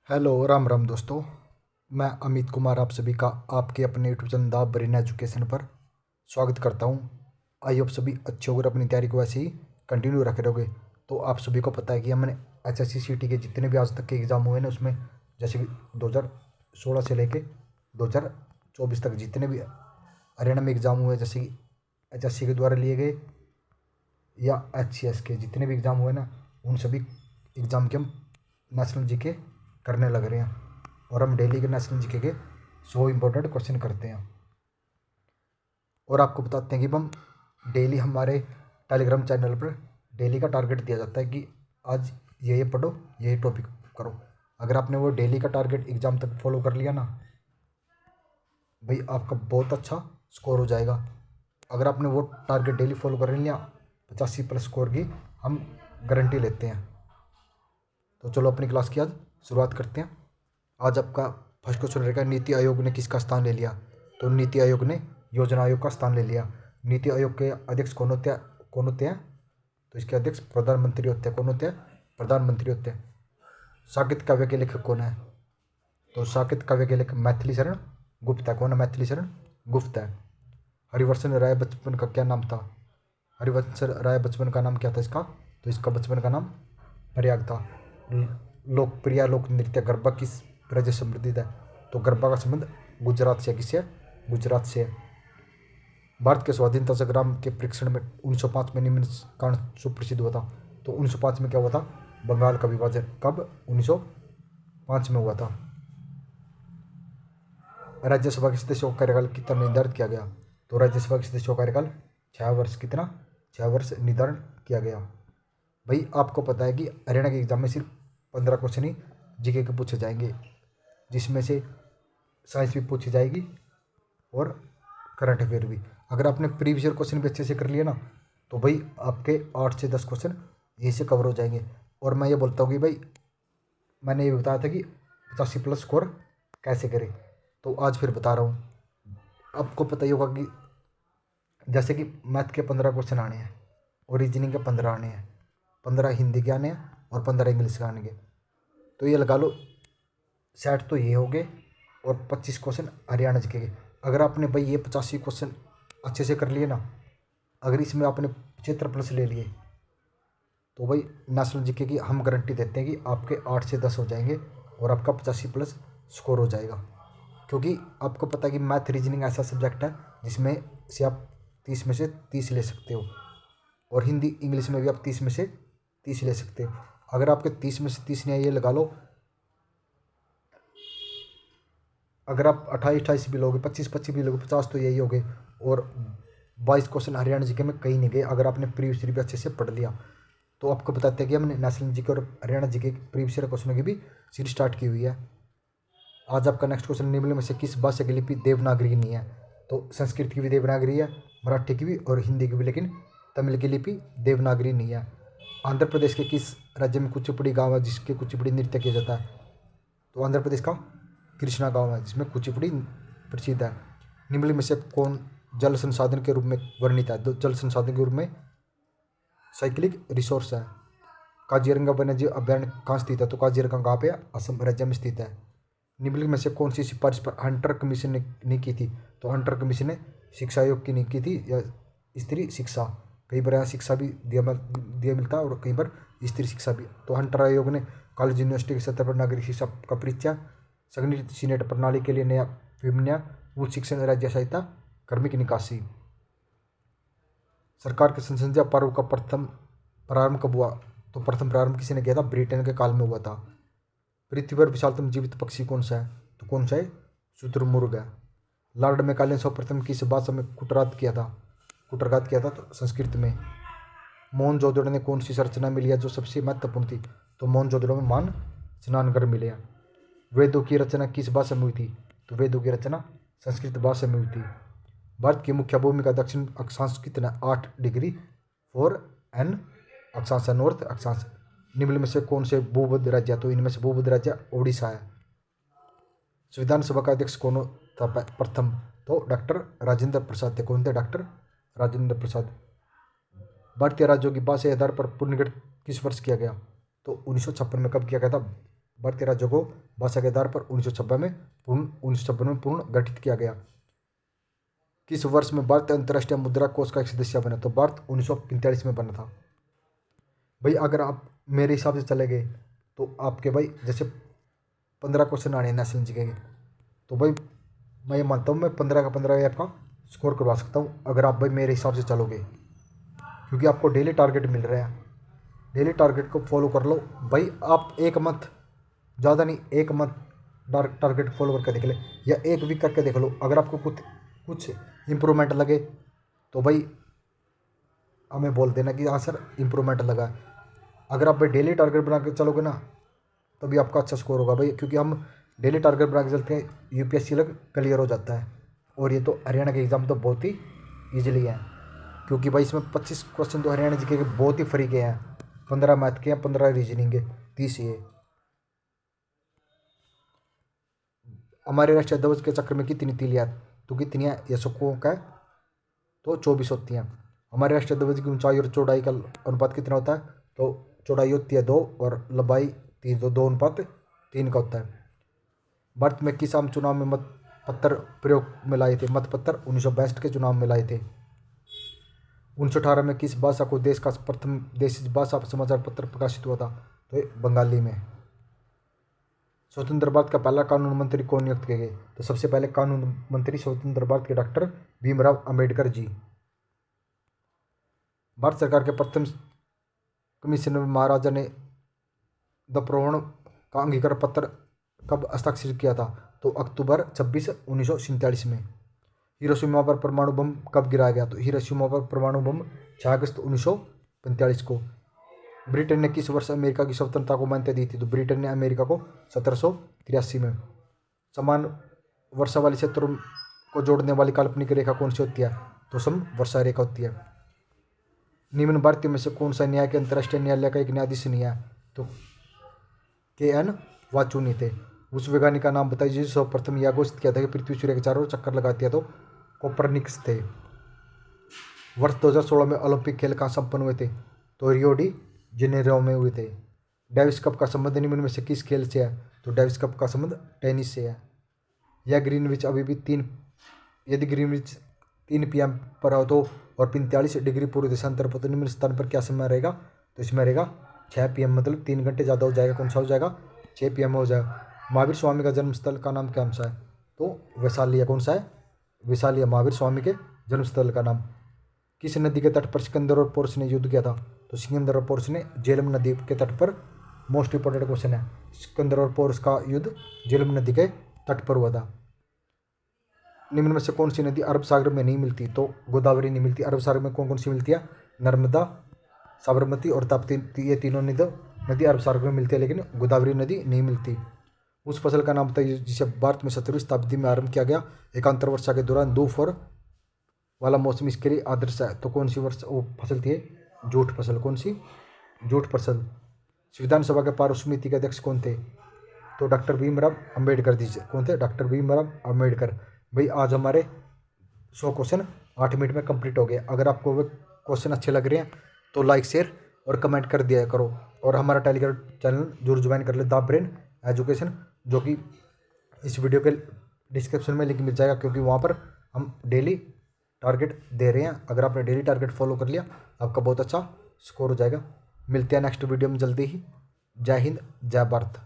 Hello Ram Ram दोस्तों। मैं अमित कुमार आप सभी का आपके अपने YouTube channel the brain education पर स्वागत करता हूं। आई होप सभी अच्छे होकर अपनी तैयारी को ऐसे ही कंटिन्यू रखे रहोगे। तो आप सभी को पता है कि हमने एसएससी सीटी के जितने भी आज तक के एग्ज़ाम हुए ना, उसमें जैसे कि 2016 से लेके 2024 तक जितने भी हरियाणा में एग्ज़ाम हुए, जैसे कि एचएससी के द्वारा लिए गए या एचसीएस के जितने भी एग्ज़ाम हुए ना, उन सभी एग्ज़ाम के हम नेशनल जीके करने लग रहे हैं। और हम डेली के नेशनल जीके के 100 इम्पोर्टेंट क्वेश्चन करते हैं। और आपको बताते हैं कि हम डेली हमारे टेलीग्राम चैनल पर डेली का टारगेट दिया जाता है कि आज ये पढ़ो, ये टॉपिक करो। अगर आपने वो डेली का टारगेट एग्ज़ाम तक फॉलो कर लिया ना भाई, आपका बहुत अच्छा स्कोर हो जाएगा। अगर आपने वो टारगेट डेली फॉलो कर लिया, 85+ स्कोर की हम गारंटी लेते हैं। तो चलो अपनी क्लास की आज शुरुआत करते हैं। आज आपका फर्स्ट क्वेश्चन रहेगा, नीति आयोग ने किसका स्थान ले लिया। तो नीति आयोग ने योजना आयोग का स्थान ले लिया। नीति आयोग के अध्यक्ष कौन होते हैं? तो इसके अध्यक्ष प्रधानमंत्री होते हैं। कौन होते हैं? प्रधानमंत्री होते हैं। साकेत काव्य के लेखक कौन है? तो साकेत काव्य के लेखक मैथिली शरण गुप्त है। कौन है? मैथिली शरण गुप्त है। हरिवंश राय बचपन का क्या नाम था? हरिवंश राय बचपन का नाम क्या था इसका? तो इसका बचपन का नाम प्रयाग था। लोकप्रिय लोक नृत्य गरबा किस राज्य से संबंधित है? तो गरबा का संबंध गुजरात से। किससे? गुजरात से। भारत के स्वाधीनता संग्राम के परीक्षण में 1905 में निम्न कारण सुप्रसिद्ध हुआ था। तो 1905 में क्या हुआ था? बंगाल का विभाजन। कब? 1905 में हुआ था। राज्यसभा के सदस्यों का कार्यकाल कितना निर्धारित किया गया? तो राज्यसभा के सदस्यों का कार्यकाल 6 वर्ष। कितना? 6 वर्ष निर्धारण किया गया। भाई आपको पता है कि हरियाणा के एग्जाम में सिर्फ 15 क्वेश्चन ही जीके के पूछे जाएंगे, जिसमें से साइंस भी पूछी जाएगी और करंट अफेयर भी। अगर आपने प्रीवियस ईयर क्वेश्चन भी अच्छे से कर लिए ना, तो भाई आपके 8 से 10 क्वेश्चन यहीं से कवर हो जाएंगे। और मैं ये बोलता हूँ कि भाई मैंने ये बताया था कि 85+ स्कोर कैसे करें, तो आज फिर बता रहा हूँ। आपको पता ही होगा कि जैसे कि मैथ के 15 क्वेश्चन आने हैं और रीजनिंग के 15 आने हैं, 15 हिंदी के आने हैं और 15 इंग्लिश के आने। तो ये लगा लो 60 तो ये हो गए और 25 क्वेश्चन हरियाणा जीके के। अगर आपने भाई ये 85 क्वेश्चन अच्छे से कर लिए ना, अगर इसमें आपने 75+ ले लिए, तो भाई नेशनल जीके की हम गारंटी देते हैं कि आपके 8 से 10 हो जाएंगे और आपका 85+ स्कोर हो जाएगा। क्योंकि आपको पता है कि मैथ रीजनिंग ऐसा सब्जेक्ट है जिसमें से आप 30 में से 30 ले सकते हो, और हिंदी इंग्लिश में भी आप 30 में से 30 ले सकते हो। अगर आपके 30 में से 30 नहीं आए, ये लगा लो अगर आप 28-28 भी लोगे, 25-25 भी लोगे, 50 तो यही हो गए। और 22 क्वेश्चन हरियाणा जीके में कहीं नहीं गए अगर आपने प्रीवियस ईयर भी अच्छे से पढ़ लिया। तो आपको बताते हैं कि हमने नेशनल जीके और हरियाणा जीके प्रीवियस ईयर क्वेश्चनों की भी सीरीज स्टार्ट की हुई है। आज आपका नेक्स्ट क्वेश्चन, निम्न में से किस भाषा की लिपि देवनागरी नहीं है? तो संस्कृत की भी देवनागरी है, मराठी की भी और हिंदी की भी, लेकिन तमिल की लिपि देवनागरी नहीं है। आंध्र प्रदेश के किस राज्य में कुचिपुड़ी गाँव है जिसके कुचिपुड़ी नृत्य किया जाता है? तो आंध्र प्रदेश का कृष्णा गाँव है जिसमें कुचिपुड़ी प्रसिद्ध है। निम्न में से कौन जल संसाधन के रूप में वर्णित है? तो जल संसाधन के रूप में साइक्लिक रिसोर्स है। काजीरंगा वन्यजीव अभ्यारण्य कहाँ स्थित है? तो काजीरंगा कहाँ पे? असम राज्य में स्थित है। निम्नलिखित में से कौन सी सिफारिश पर हंटर कमीशन ने नहीं की थी? तो हंटर कमीशन ने शिक्षा आयोग की नहीं की थी, या स्त्री शिक्षा। कई बार यहाँ शिक्षा भी दिया मिलता है और कई बार स्त्री शिक्षा भी। तो हंटर आयोग ने कॉलेज यूनिवर्सिटी के स्तर पर नागरिक शिक्षा का परीक्षा, संगठित सीनेट प्रणाली के लिए नया विनियम, उच्च शिक्षण राज्य सहायता, कार्मिक निकासी। सरकार के संसदीय पर्व का प्रथम प्रारंभ कब हुआ? तो प्रथम प्रारंभ किसी ने किया था? ब्रिटेन के काल में हुआ था। पृथ्वी पर विशालतम जीवित पक्षी कौन सा है? तो कौन सा है? शुतुरमुर्ग है। लॉर्ड मैकाले ने सर्वप्रथम किस भाषा में कुटरात किया था? कुटरघात किया था तो संस्कृत में। मोहनजोदड़ो ने कौन सी संरचना मिली है जो सबसे महत्वपूर्ण थी? तो मोहनजोदड़ो में मान स्नानघर मिले हैं। वेदों की रचना किस भाषा में हुई थी? तो वेदों की रचना संस्कृत भाषा में हुई थी। भारत की मुख्य भूमि का दक्षिण अक्षांश कितना? 8 डिग्री 4 N अक्षांश, नॉर्थ अक्षांश। निम्न में से कौन से भूमध्य राज्य है? तो इनमें से भूमध्य राज्य ओडिशा है। संविधान सभा का अध्यक्ष कौन था प्रथम? तो डॉक्टर राजेंद्र प्रसाद थे। कौन थे? डॉक्टर राजेंद्र प्रसाद। भारतीय राज्यों की भाषा के आधार पर पुनर्गठन किस वर्ष किया गया? तो 1956 में। कब किया गया था? भारतीय राज्यों को भाषा के आधार पर 1956 में पूर्ण गठित किया गया। किस वर्ष में भारत अंतर्राष्ट्रीय मुद्रा कोष का एक सदस्य बना? तो भारत 1945 में बना था। भाई अगर आप मेरे हिसाब से चले गए तो आपके भाई जैसे 15 क्वेश्चन आने नेशनल जीके के, तो भाई मैं ये मानता हूँ मैं 15 का 15 आपका स्कोर करवा सकता हूँ अगर आप भाई मेरे हिसाब से चलोगे, क्योंकि आपको डेली टारगेट मिल रहा है। डेली टारगेट को फॉलो कर लो भाई। आप एक मंथ, ज़्यादा नहीं, एक मंथ टारगेट फॉलो करके देख ले या एक वीक करके देख लो। अगर आपको कुछ इम्प्रूवमेंट लगे तो भाई हमें बोल देना कि हाँ सर इम्प्रूवमेंट लगा। अगर आप भाई डेली टारगेट बना के चलोगे ना तभी आपका अच्छा स्कोर होगा भाई, क्योंकि हम डेली टारगेट बना के चलते हैं यूपीएससी लग क्लियर हो जाता है। और ये तो हरियाणा के एग्ज़ाम तो बहुत ही ईजिली है, क्योंकि भाई इसमें 25 क्वेश्चन तो हरियाणा जीके के बहुत ही फ्री के हैं। 15 मैथ के हैं, 15 रीजनिंग के, 30 ये। हमारे राष्ट्रीय ध्वज के चक्र में कितनी तीलियां? तो कितनी है? ये सबको का है तो 24 होती हैं। हमारे राष्ट्रीय ध्वज की ऊंचाई और चौड़ाई का अनुपात कितना होता है? तो चौड़ाई होती है 2 और लंबाई 3, तो 2:3 का होता है। भारत में किस आम चुनाव में मत पत्र प्रयोग में लाए थे? मत पत्र 1962 के चुनाव में लाए थे। 1918 में किस भाषा को देश का प्रथम देशी भाषा समाचार पत्र प्रकाशित हुआ था? तो ये बंगाली में। स्वतंत्र भारत का पहला कानून मंत्री कौन नियुक्त किए गए? तो सबसे पहले कानून मंत्री स्वतंत्र भारत के डॉक्टर भीमराव अंबेडकर जी। भारत सरकार के प्रथम कमिश्नर में महाराजा ने द्रोण का अंगीकार पत्र कब हस्ताक्षरित किया था? तो अक्टूबर 26, 1947 में। हिरोशिमा पर परमाणु बम कब गिराया गया? तो हिरोशिमा पर परमाणु बम 6 अगस्त 1945 को। ब्रिटेन ने किस वर्ष अमेरिका की स्वतंत्रता को मान्यता दी थी? तो ब्रिटेन ने अमेरिका को 1783 में। समान वर्षा वाले क्षेत्रों को जोड़ने वाली काल्पनिक रेखा कौन सी होती है? तो समवर्षा रेखा होती है। निम्न भारतीयों में से कौन सा न्याय के अंतर्राष्ट्रीय न्यायालय का एक न्यायाधीश नहीं है? तो KN वाचुनी थे। उस वैज्ञानिक का नाम बताइए जिसे सर्वप्रथम यह घोषित किया था कि पृथ्वी सूर्य के चारों ओर चक्कर लगाती है? तो कोपरनिकस थे। वर्ष 2016 में ओलंपिक खेल कहाँ संपन्न हुए थे? तो रियो डी जेनेरो में हुए थे। डेविस कप का संबंध निम्न में से किस खेल से है? तो डेविस कप का संबंध टेनिस से है। यह ग्रीनविच अभी भी यदि ग्रीनविच 3 PM पर हो तो और 45 डिग्री पूर्व देशांतर पर, तो निम्न स्थान पर क्या समय रहेगा? तो इसमें रहेगा 6 PM, मतलब 3 घंटे ज़्यादा हो जाएगा। कौन सा हो जाएगा? 6 PM हो जाएगा। महावीर स्वामी का जन्मस्थल का नाम कौन सा है? तो वैशाली है। कौन सा है? वैशाली है महावीर स्वामी के जन्मस्थल का नाम। किस नदी के तट पर सिकंदर और पोरस ने युद्ध किया था? तो सिकंदर और पोरस ने झेलम नदी के तट पर। मोस्ट इंपॉर्टेंट क्वेश्चन है, सिकंदर और पोरस का युद्ध झेलम नदी के तट पर हुआ था। निम्न में से कौन सी नदी अरब सागर में नहीं मिलती? तो गोदावरी नहीं मिलती। अरब सागर में कौन कौन सी मिलती है? नर्मदा, साबरमती और ताप्ती। ये तीनों नदी अरब सागर में मिलती है, लेकिन गोदावरी नदी नहीं मिलती। उस फसल का नाम बताइए जिसे भारत में 17वीं शताब्दी में आरंभ किया गया। एकांतर वर्षा के दौरान 2 फर वाला मौसम इसके लिए आदर्श है। तो कौन सी वो फसल थी? जूट फसल। कौन सी? जूट फसल। संविधान सभा के पार्व समिति के अध्यक्ष कौन थे? तो डॉक्टर भीमराव अंबेडकर जी। कौन थे? डॉक्टर भीमराव अंबेडकर। भाई आज हमारे 100 क्वेश्चन 8 मिनट में कंप्लीट हो गए। अगर आपको वो क्वेश्चन अच्छे लग रहे हैं तो लाइक, शेयर और कमेंट कर दिया करो। और हमारा टेलीग्राम चैनल जरूर ज्वाइन कर ले, द ब्रेन एजुकेशन, जो कि इस वीडियो के डिस्क्रिप्शन में लिंक मिल जाएगा, क्योंकि वहाँ पर हम डेली टारगेट दे रहे हैं। अगर आपने डेली टारगेट फॉलो कर लिया आपका बहुत अच्छा स्कोर हो जाएगा। मिलते हैं नेक्स्ट वीडियो में जल्दी ही। जय हिंद, जय भारत।